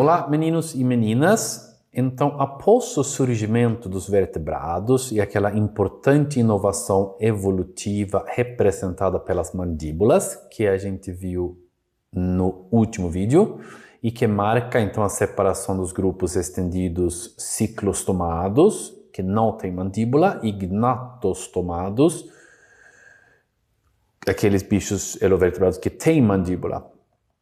Olá, meninos e meninas. Então, após o surgimento dos vertebrados e aquela importante inovação evolutiva representada pelas mandíbulas, que a gente viu no último vídeo, e que marca então a separação dos grupos estendidos ciclostomados, que não têm mandíbula, e gnatostomados, aqueles bichos elovertebrados que têm mandíbula.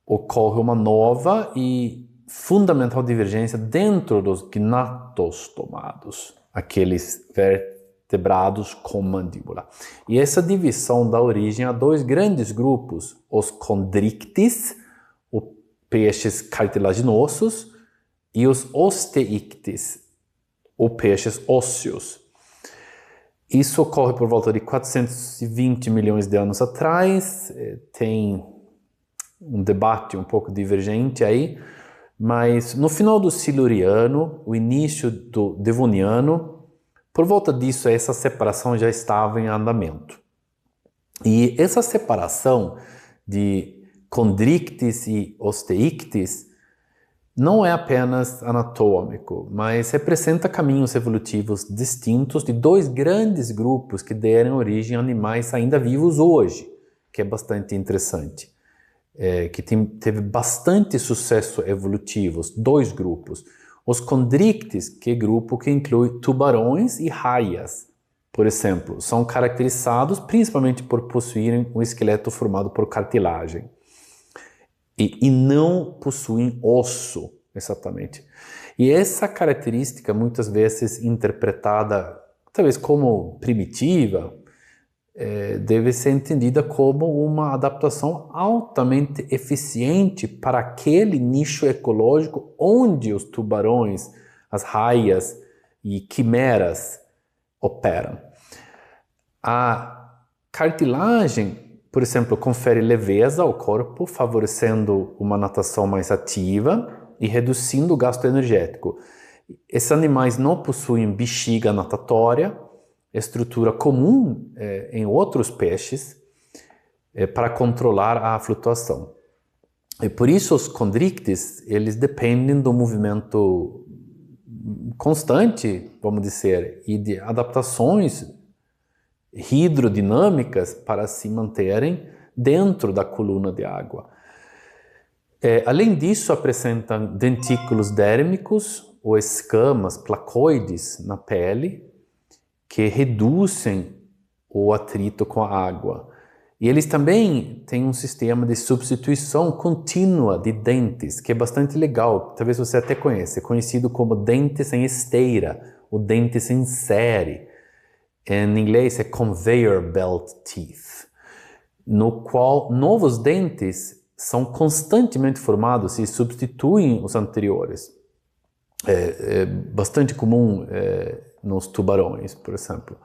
Ocorre uma nova e fundamental divergência dentro dos gnatostomados, aqueles vertebrados com mandíbula. E essa divisão dá origem a dois grandes grupos, os chondrichthyes, os peixes cartilaginosos, e os osteichthyes, os peixes ósseos. Isso ocorre por volta de 420 milhões de anos atrás, tem um debate um pouco divergente aí, mas no final do Siluriano, o início do Devoniano, por volta disso essa separação já estava em andamento. E essa separação de chondrichthyes e osteichthyes não é apenas anatômico, mas representa caminhos evolutivos distintos de dois grandes grupos que deram origem a animais ainda vivos hoje, que é bastante interessante. Que teve bastante sucesso evolutivo, dois grupos. Os chondrichthyes, que é grupo que inclui tubarões e raias, por exemplo, são caracterizados principalmente por possuírem um esqueleto formado por cartilagem e não possuem osso, exatamente. E essa característica, muitas vezes interpretada talvez como primitiva, deve ser entendida como uma adaptação altamente eficiente para aquele nicho ecológico onde os tubarões, as raias e quimeras operam. A cartilagem, por exemplo, confere leveza ao corpo, favorecendo uma natação mais ativa e reduzindo o gasto energético. Esses animais não possuem bexiga natatória, estrutura comum em outros peixes para controlar a flutuação. E por isso os chondrichthyes, eles dependem do movimento constante, vamos dizer, e de adaptações hidrodinâmicas para se manterem dentro da coluna de água. Além disso, apresentam dentículos dérmicos ou escamas placoides na pele, que reduzem o atrito com a água. E eles também têm um sistema de substituição contínua de dentes, que é bastante legal, talvez você até conheça, é conhecido como dentes em esteira, ou dentes em série. Em inglês é conveyor belt teeth, no qual novos dentes são constantemente formados e substituem os anteriores. É bastante comum nos tubarões, por exemplo.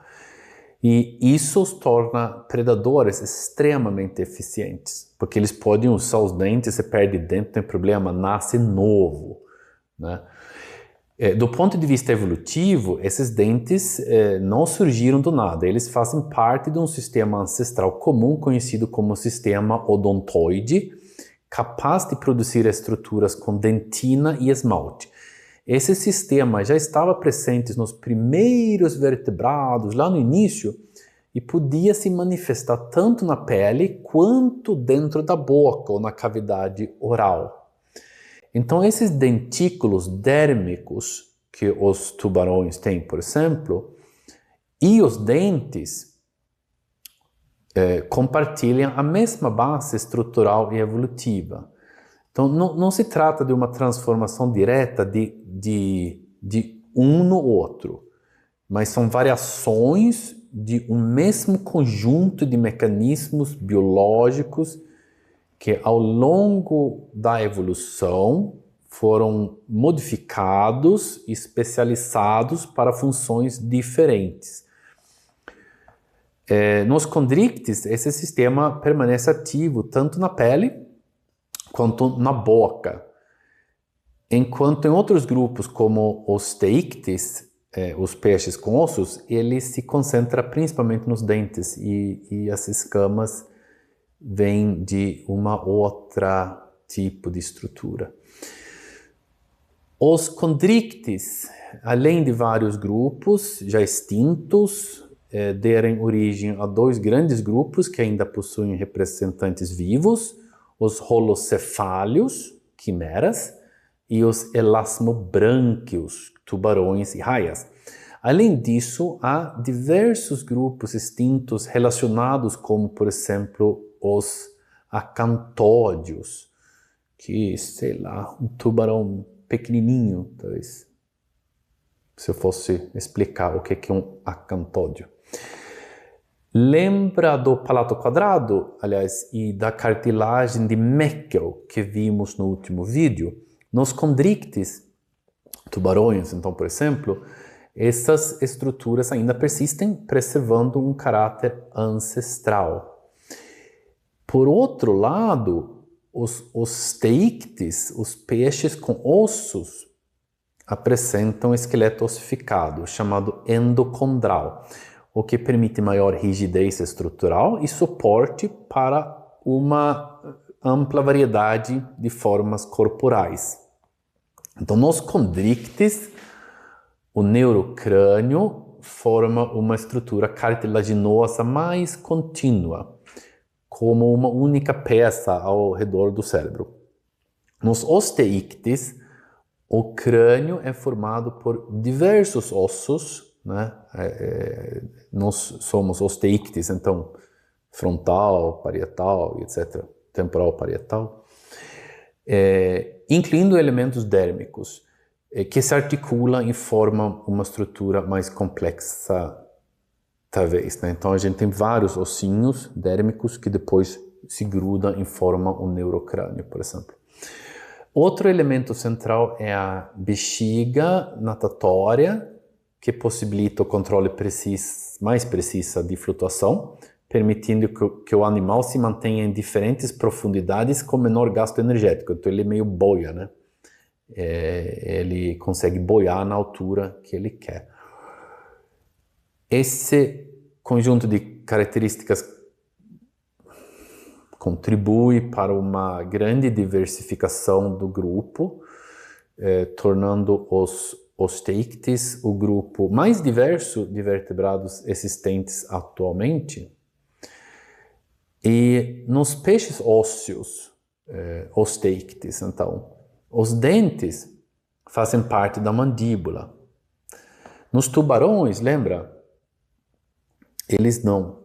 E isso os torna predadores extremamente eficientes, porque eles podem usar os dentes, você perde dente, não tem problema, nasce novo, né? Do ponto de vista evolutivo, esses dentes não surgiram do nada, eles fazem parte de um sistema ancestral comum conhecido como sistema odontoide, capaz de produzir estruturas com dentina e esmalte. Esse sistema já estava presente nos primeiros vertebrados, lá no início, e podia se manifestar tanto na pele quanto dentro da boca ou na cavidade oral. Então, esses dentículos dérmicos que os tubarões têm, por exemplo, e os dentes compartilham a mesma base estrutural e evolutiva. Então, não se trata de uma transformação direta de um no outro, mas são variações de um mesmo conjunto de mecanismos biológicos que, ao longo da evolução, foram modificados e especializados para funções diferentes. Nos chondrichthyes, esse sistema permanece ativo tanto na pele quanto na boca, enquanto em outros grupos, como os osteichthyes, os peixes com ossos, ele se concentra principalmente nos dentes e as escamas vêm de uma outra tipo de estrutura. Os condrictes, além de vários grupos já extintos, deram origem a dois grandes grupos que ainda possuem representantes vivos, os holocefálios, quimeras, e os elasmobrânquios, tubarões e raias. Além disso, há diversos grupos extintos relacionados, como, por exemplo, os acantódeos, que, sei lá, um tubarão pequenininho, talvez, se eu fosse explicar o que é um acantódeo. Lembra do palato quadrado, aliás, e da cartilagem de Meckel que vimos no último vídeo? Nos condrictes, tubarões, então, por exemplo, essas estruturas ainda persistem, preservando um caráter ancestral. Por outro lado, os teictes, os peixes com ossos, apresentam esqueleto ossificado, chamado endocondral, o que permite maior rigidez estrutural e suporte para uma ampla variedade de formas corporais. Então, nos condrictes, o neurocrânio forma uma estrutura cartilaginosa mais contínua, como uma única peça ao redor do cérebro. Nos osteíctes, o crânio é formado por diversos ossos, né? Nós somos osteíctes, então frontal, parietal, etc., temporal, parietal, incluindo elementos dérmicos, que se articulam e formam uma estrutura mais complexa, talvez, né? Então a gente tem vários ossinhos dérmicos que depois se grudam e formam um neurocrânio, por exemplo. Outro elemento central é a bexiga natatória, que possibilita o controle mais preciso de flutuação, permitindo que o animal se mantenha em diferentes profundidades com menor gasto energético. Então ele é meio boia, né? Ele consegue boiar na altura que ele quer. Esse conjunto de características contribui para uma grande diversificação do grupo, tornando os osteíctes o grupo mais diverso de vertebrados existentes atualmente. E nos peixes ósseos, osteíctes, então, os dentes fazem parte da mandíbula. Nos tubarões, lembra? Eles não.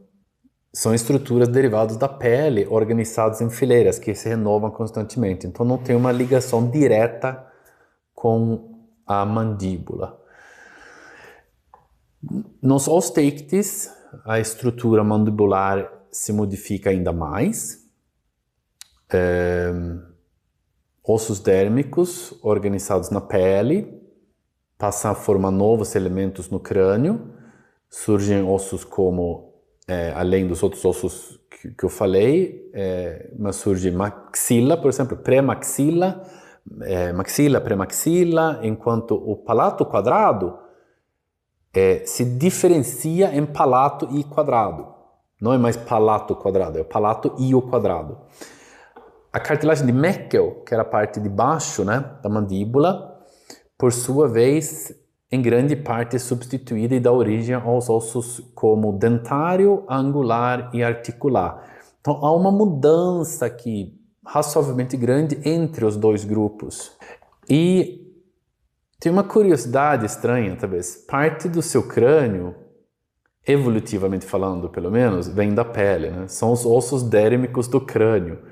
São estruturas derivadas da pele, organizadas em fileiras, que se renovam constantemente. Então não tem uma ligação direta com a mandíbula. Nos osteíctes, a estrutura mandibular se modifica ainda mais. Ossos dérmicos, organizados na pele, passam a formar novos elementos no crânio. Surgem ossos como, além dos outros ossos que eu falei, mas surge maxila, por exemplo, pré-maxila, maxila, pré-maxila, enquanto o palato quadrado se diferencia em palato e quadrado. Não é mais palato quadrado, é o palato e o quadrado. A cartilagem de Meckel, que era a parte de baixo, né, da mandíbula, por sua vez, em grande parte é substituída e dá origem aos ossos como dentário, angular e articular. Então há uma mudança aqui razoavelmente grande entre os dois grupos. E tem uma curiosidade estranha, talvez. Parte do seu crânio, evolutivamente falando pelo menos, vem da pele, né? São os ossos dérmicos do crânio.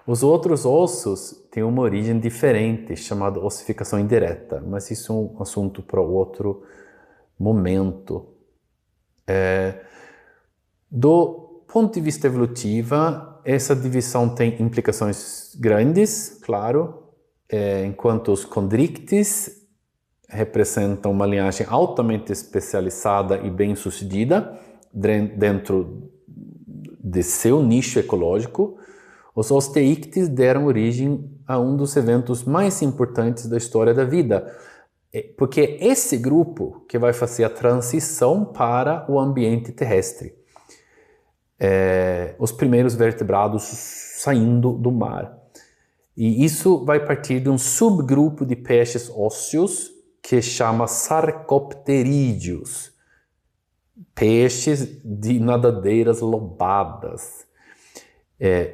Os outros ossos têm uma origem diferente, chamada ossificação indireta, mas isso é um assunto para outro momento. Do ponto de vista evolutivo, essa divisão tem implicações grandes, claro, enquanto os condrictes representam uma linhagem altamente especializada e bem-sucedida dentro de seu nicho ecológico. Os osteíctes deram origem a um dos eventos mais importantes da história da vida, porque é esse grupo que vai fazer a transição para o ambiente terrestre. Os primeiros vertebrados saindo do mar. E isso vai partir de um subgrupo de peixes ósseos que chama sarcopterídeos, peixes de nadadeiras lobadas.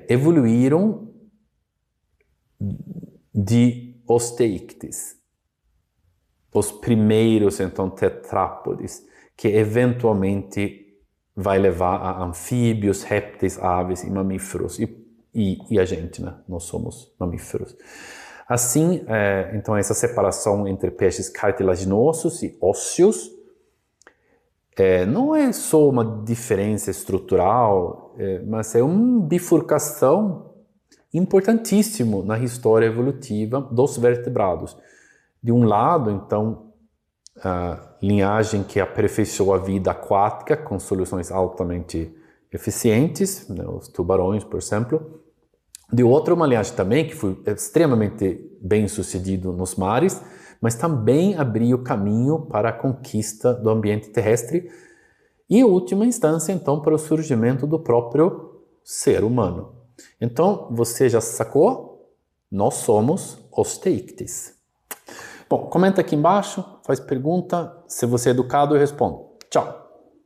Evoluíram de osteíctes, os primeiros, então, tetrápodes, que eventualmente vai levar a anfíbios, répteis, aves e mamíferos, e a gente, né? Nós somos mamíferos. Assim, então, essa separação entre peixes cartilaginosos e ósseos não é só uma diferença estrutural, mas é uma bifurcação importantíssimo na história evolutiva dos vertebrados. De um lado, então, a linhagem que aperfeiçoou a vida aquática com soluções altamente eficientes, né, os tubarões, por exemplo. De outro, uma linhagem também que foi extremamente bem sucedido nos mares, mas também abriu caminho para a conquista do ambiente terrestre e, em última instância, então, para o surgimento do próprio ser humano. Então, você já sacou? Nós somos osteíctes. Bom, comenta aqui embaixo, faz pergunta. Se você é educado, eu respondo. Tchau!